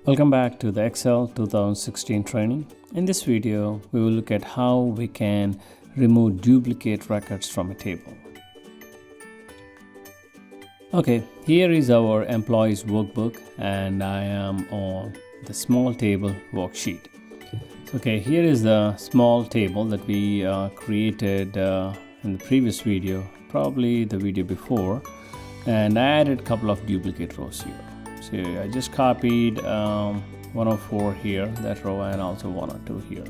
Welcome back to the Excel 2016 training. In this video, we will look at how we can remove duplicate records from a table. Okay, here is our employees workbook and I am on the small table worksheet. Okay, here is the small table that we created in the previous video, probably the video before, and I added a couple of duplicate rows here. So I just copied 104 here, that row, and also 102 here.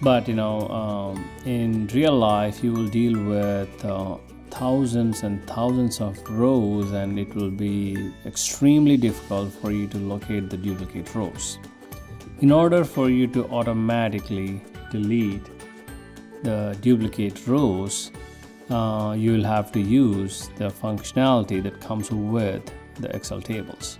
But in real life you will deal with thousands and thousands of rows, and it will be extremely difficult for you to locate the duplicate rows. In order for you to automatically delete the duplicate rows, you will have to use the functionality that comes with the Excel tables.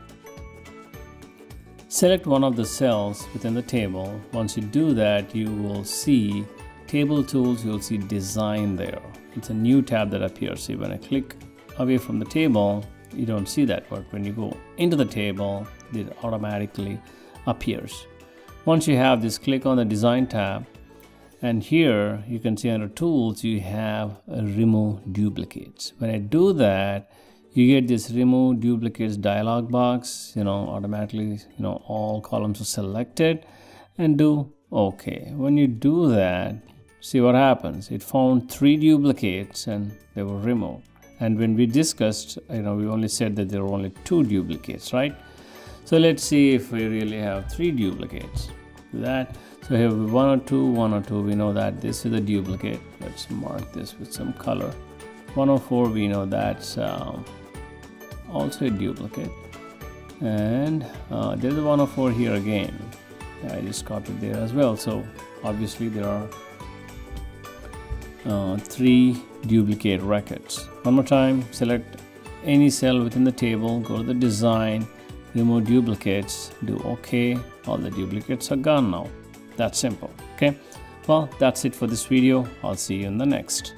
Select one of the cells within the table. Once you do that, you will see Table Tools, you will see Design there. It's a new tab that appears. See, when I click away from the table, you don't see that, but when you go into the table, it automatically appears. Once you have this, click on the Design tab, and here you can see under Tools, you have Remove Duplicates. When I do that, you get this Remove Duplicates dialog box. Automatically, all columns are selected, and do OK. When you do that, see what happens. It found 3 duplicates and they were removed. And when we discussed, we only said that there were only 2 duplicates, right? So let's see if we really have 3 duplicates. Do that. So here 102, we know that this is a duplicate. Let's mark this with some color. 104, we know that's also a duplicate, and there's a 104 here again. I just copied there as well. So obviously there are 3 duplicate records. One more time, select any cell within the table, go to the Design, remove duplicates, do OK. All the duplicates are gone now. That's simple. Okay, well, that's it for this video. I'll see you in the next.